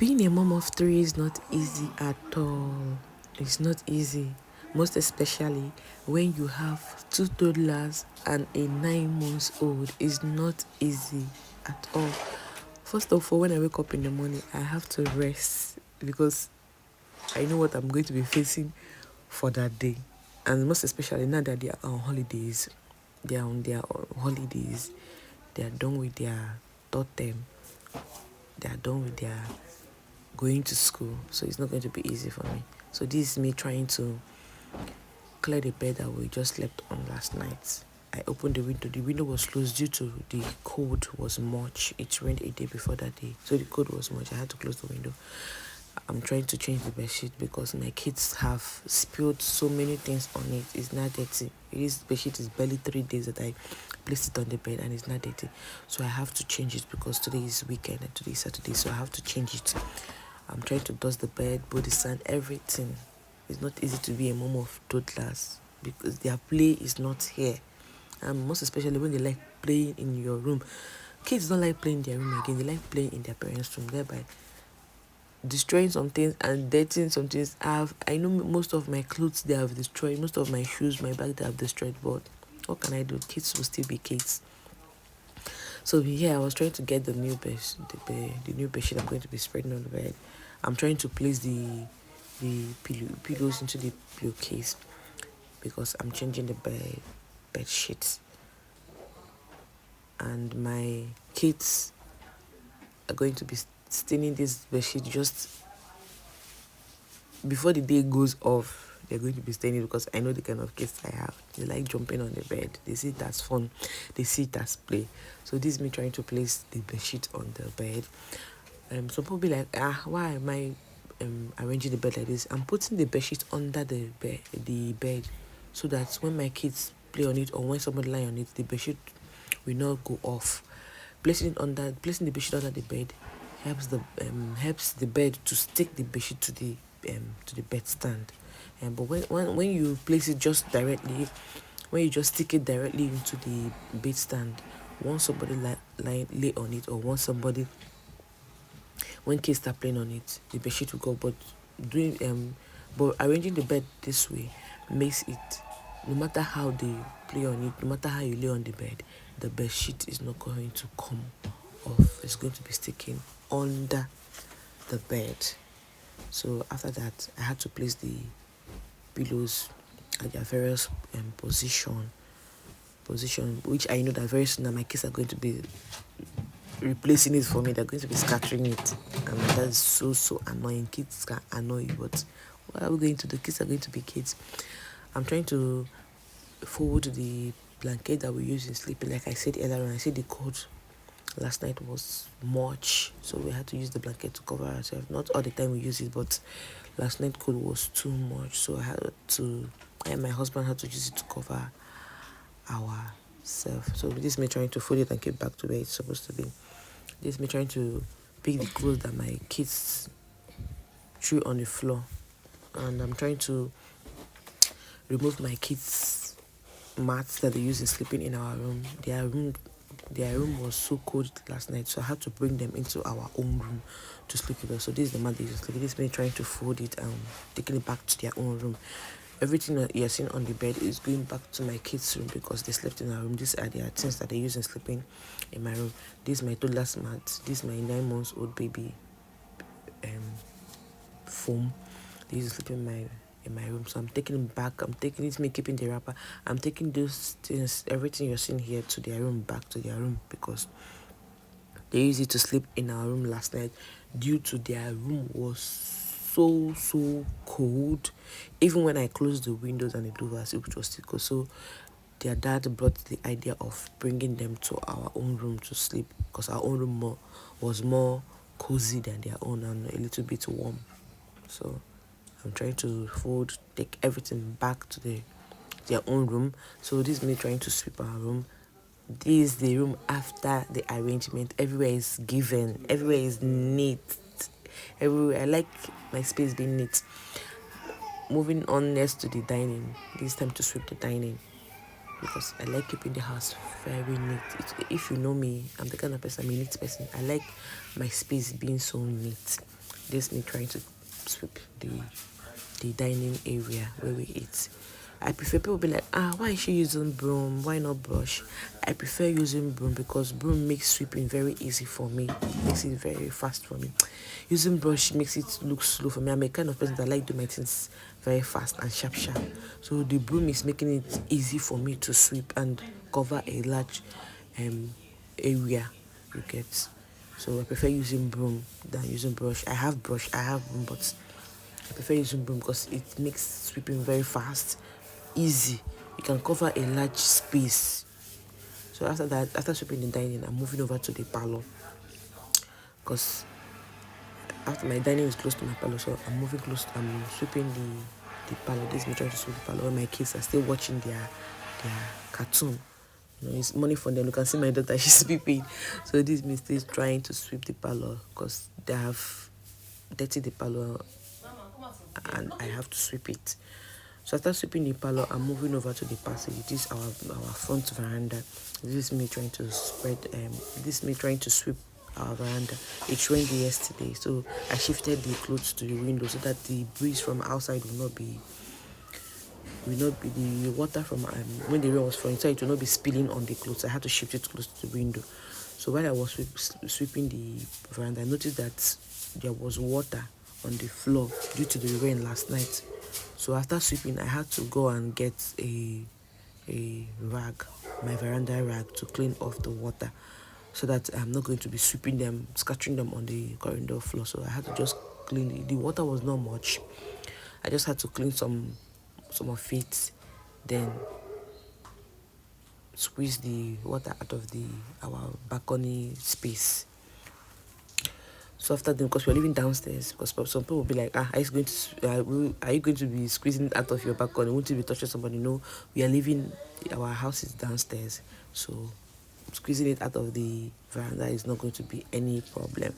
Being a mom of three is not easy at all. It's not easy, most especially when you have two toddlers and a 9 months old. It's not easy at all. First of all, when I wake up in the morning, I have to rest because I know what I'm going to be facing for that day. And most especially now that they are on holidays, they are on their holidays, they are done with their third term, they are done with their going to school, so it's not going to be easy for me. So this is me trying to clear the bed that we just slept on last night. I opened the window. The window was closed due to the cold was much. It rained a day before that day, so the cold was much. I had to close the window. I'm trying to change the bed sheet because my kids have spilled so many things on it. It's not dirty. This bed sheet is barely 3 days that I placed it on the bed and it's not dirty. So I have to change it because today is weekend and today is Saturday. So I have to change it. I'm trying to dust the bed, body sand, everything. It's not easy to be a mom of toddlers because their play is not here. And most especially when they like playing in your room. Kids don't like playing in their room again. They like playing in their parents' room, thereby destroying some things and dirtying some things. I know most of my clothes they have destroyed, most of my shoes, my bag they have destroyed, but what can I do? Kids will still be kids. So here I was trying to get the new bed sheet I'm going to be spreading on the bed. I'm trying to place the pillows into the pillowcase because I'm changing the bed sheets. And my kids are going to be staining this bed sheet just before the day goes off. They're going to be staining because I know the kind of kids I have. They like jumping on the bed. They see it as fun. They see it as play. So this is me trying to place the bed sheet on the bed. Some people be like, why am I arranging the bed like this? I'm putting the bed sheet under the bed so that when my kids play on it or when somebody lie on it, the bed sheet will not go off. Placing the bed sheet under the bed helps the bed to stick the bed sheet to the bed stand. But when you place it just directly, when you just stick it directly into the bed stand, once somebody lay on it or when kids start playing on it, the bed sheet will go. But arranging the bed this way makes it, no matter how they play on it, no matter how you lay on the bed sheet is not going to come off. It's going to be sticking under the bed. So after that, I had to place the pillows at their various position, which I know that very soon my kids are going to be replacing it for me. They're going to be scattering it, and that is so annoying. Kids can annoy you, but what are we going to do? Kids are going to be kids. I'm trying to fold the blanket that we use in sleeping. Like I said earlier, I said the cold last night was much, so we had to use the blanket to cover ourselves. Not all the time we use it, but last night cold was too much, so I and my husband had to use it to cover ourselves. So this is me trying to fold it and keep back to where it's supposed to be. This is me trying to pick the clothes that my kids threw on the floor, and I'm trying to remove my kids' mats that they use in sleeping in our room. Their room was so cold last night, so I had to bring them into our own room to sleep with us. So this is the mat they use to sleep. This is me trying to fold it and taking it back to their own room. Everything that you're seeing on the bed is going back to my kids' room because they slept in our room. These are their things that they use in sleeping in my room. This is my toddler's mat. This is my 9-month-old baby foam. They use to sleep in my room. So I'm taking it back. It's me keeping the wrapper. I'm taking those things, everything you're seeing here, to their room, back to their room, because they used it to sleep in our room last night due to their room was so cold. Even when I closed the windows and the doors, it was still cold. So their dad brought the idea of bringing them to our own room to sleep because our own room was more cozy than their own and a little bit warm. So I'm trying to take everything back to their own room. So this is me trying to sweep our room. This is the room after the arrangement. Everywhere is given. Everywhere is neat. Everywhere. I like my space being neat. Moving on next to the dining. This time to sweep the dining because I like keeping the house very neat. If you know me, I'm the kind of person, I'm a neat person. I like my space being so neat. This me trying to sweep the dining area where we eat. I prefer people be like, why is she using broom? Why not brush? I prefer using broom because broom makes sweeping very easy for me. It makes it very fast for me. Using brush makes it look slow for me. I'm a kind of person that like do my things very fast and sharp. So the broom is making it easy for me to sweep and cover a large area. You get. So I prefer using broom than using brush. I have brush, I have broom, but I prefer using broom because it makes sweeping very fast, easy. You can cover a large space. So after that, after sweeping the dining, I'm moving over to the parlor because after my dining is close to my parlor, so I'm moving close. I'm sweeping the parlor. This is me trying to sweep the parlor when my kids are still watching their cartoon. You know, it's money for them. You can see my daughter; she's sweeping. So this me still trying to sweep the parlor because they have dirty the parlor, and I have to sweep it. So after sweeping the parlor, I'm moving over to the passage. This is our front veranda. This is me trying to this is me trying to sweep our veranda. It rained yesterday, so I shifted the clothes to the window so that the breeze from outside will not be the water from when the rain was falling, so it will not be spilling on the clothes. I had to shift it close to the window. So while I was sweeping the veranda, I noticed that there was water on the floor due to the rain last night. So after sweeping, I had to go and get a rag, my veranda rag, to clean off the water so that I'm not going to be sweeping them, scattering them on the corridor floor. So I had to just clean it. The water was not much. I just had to clean some of it, then squeeze the water out of our balcony space. So after them, because we're living downstairs, because some people will be like, are you going to be squeezing it out of your balcony? Won't you be touching somebody? No, we are living, our house is downstairs, so squeezing it out of the veranda is not going to be any problem.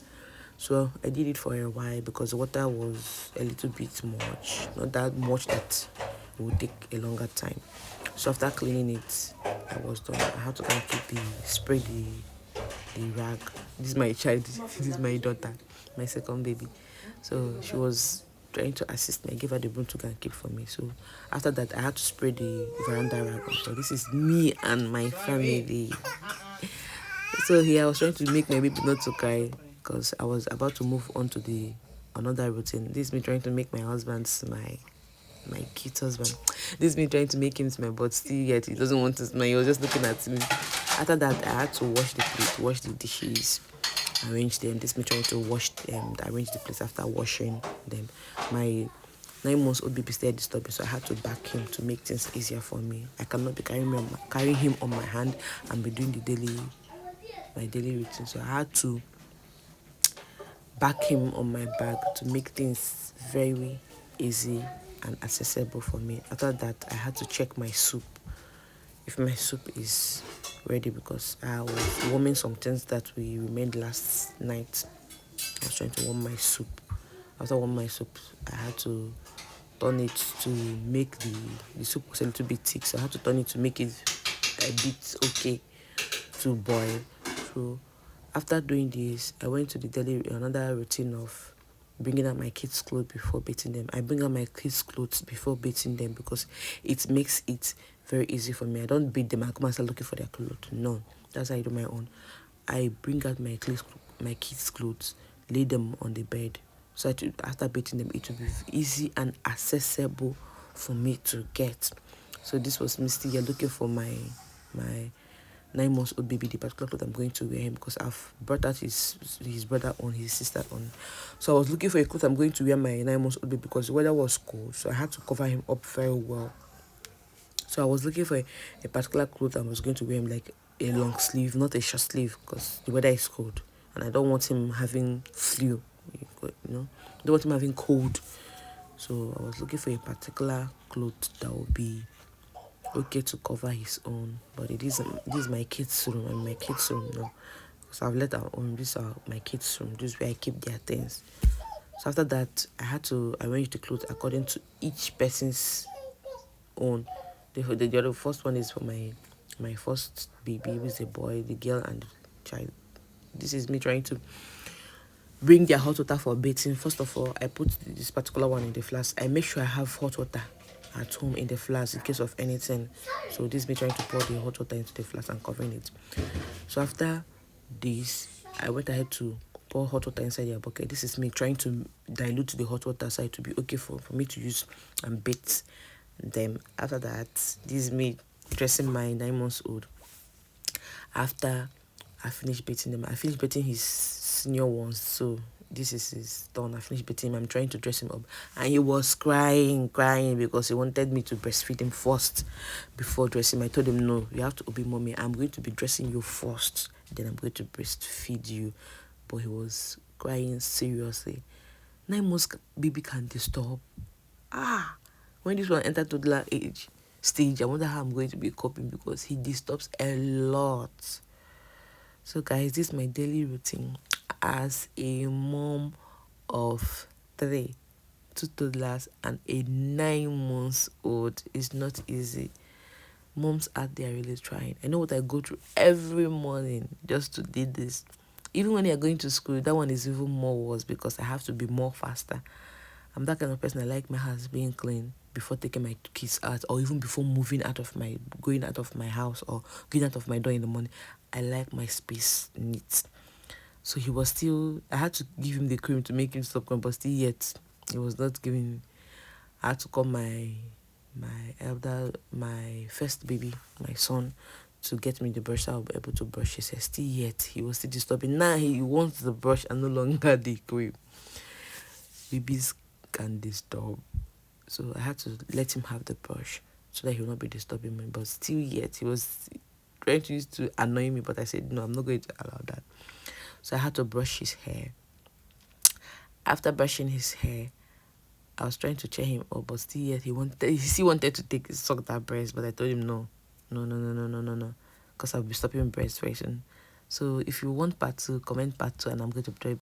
So I did it for a while because the water was a little bit much, not that much that it would take a longer time. So after cleaning it, I was done. I had to kind of spray the rag. This is my child. This is my daughter, my second baby. So she was trying to assist me. I gave her the broom to go and keep for me. So after that, I had to spray the veranda rag. So this is me and my family. So here I was trying to make my baby not to cry because I was about to move on to another routine. This is me trying to make my husband smile. My cute husband. This is me trying to make him smile, but still yet he doesn't want to smile. He was just looking at me. After that, I had to wash the plate, wash the dishes, arrange them. This is me trying to arrange the plates after washing them. My 9 months old baby started disturbing, so I had to back him to make things easier for me. I cannot be carrying him on my hand and be doing my daily routine. So I had to back him on my back to make things very easy and accessible for me. After that, I had to check my soup, if my soup is ready, because I was warming some things that we remained last night. I was trying to warm my soup. After warming my soup, I had to turn it to make the soup was a little bit thick, so I had to turn it to make it a bit okay to boil. So after doing this, I went to another routine of bringing out my kids' clothes before bathing them. I bring out my kids' clothes before bathing them because it makes it very easy for me. I don't beat them. I come and start looking for their clothes. No, that's how I do my own. I bring out my kids' clothes, lay them on the bed. So after bathing them, it will be easy and accessible for me to get. So this was Misty here looking for my 9 months old baby, the particular clothes I'm going to wear him, because I've brought out his brother on, his sister on. So I was looking for a clothes I'm going to wear my 9 months old baby because the weather was cold, so I had to cover him up very well. So I was looking for a particular clothes I was going to wear him, like a long sleeve, not a short sleeve, because the weather is cold and I don't want him having flu, I don't want him having cold. So I was looking for a particular clothes that would be okay to cover his own. But this is my kids' room, and my kids' room now, because I've let our own. This are my kids' room. This is where I keep their things. So after that, I had to arrange the clothes according to each person's own. The other first one is for my first baby, who is a boy, the girl and the child. This is me trying to bring their hot water for bathing. First of all, I put this particular one in the flask. I make sure I have hot water at home in the flask in case of anything. So this is me trying to pour the hot water into the flask and covering it. So after this, I went ahead to pour hot water inside their bucket. This is me trying to dilute the hot water so it to be okay for me to use and bathe them. After that, this is me dressing my 9 months old. After I finished bathing them, I finished bathing his senior ones, so this is his turn. I finished bathing him. I'm trying to dress him up, and he was crying because he wanted me to breastfeed him first before dressing him. I told him, no, you have to obey mommy. I'm going to be dressing you first, then I'm going to breastfeed you. But he was crying seriously. 9 months baby can disturb. When this one entered toddler age stage, I wonder how I'm going to be coping because he disturbs a lot. So guys, this is my daily routine as a mom of 3, 2 toddlers and a 9 months old. It's not easy. Moms out there really trying. I know what I go through every morning just to do this. Even when you're going to school, that one is even more worse because I have to be more faster. I'm that kind of person. I like my house being clean before taking my kids out, or even before going out of my house or going out of my door in the morning. I like my space neat. So he was still, I had to give him the cream to make him stop crying, but still yet he was not giving. I had to call my first baby, my son, to get me the brush so I'll be able to brush his hair. Still yet he was still disturbing. Now he wants the brush and no longer the cream. Babies can disturb, so I had to let him have the brush so that he will not be disturbing me. But still yet he was trying to use to annoy me, but I said no, I'm not going to allow that. So I had to brush his hair. After brushing his hair, I was trying to cheer him up, but still yet he still wanted to suck that breast, but I told him no, because I'll be stopping breast very soon. So if you want part 2, comment part 2, and I'm going to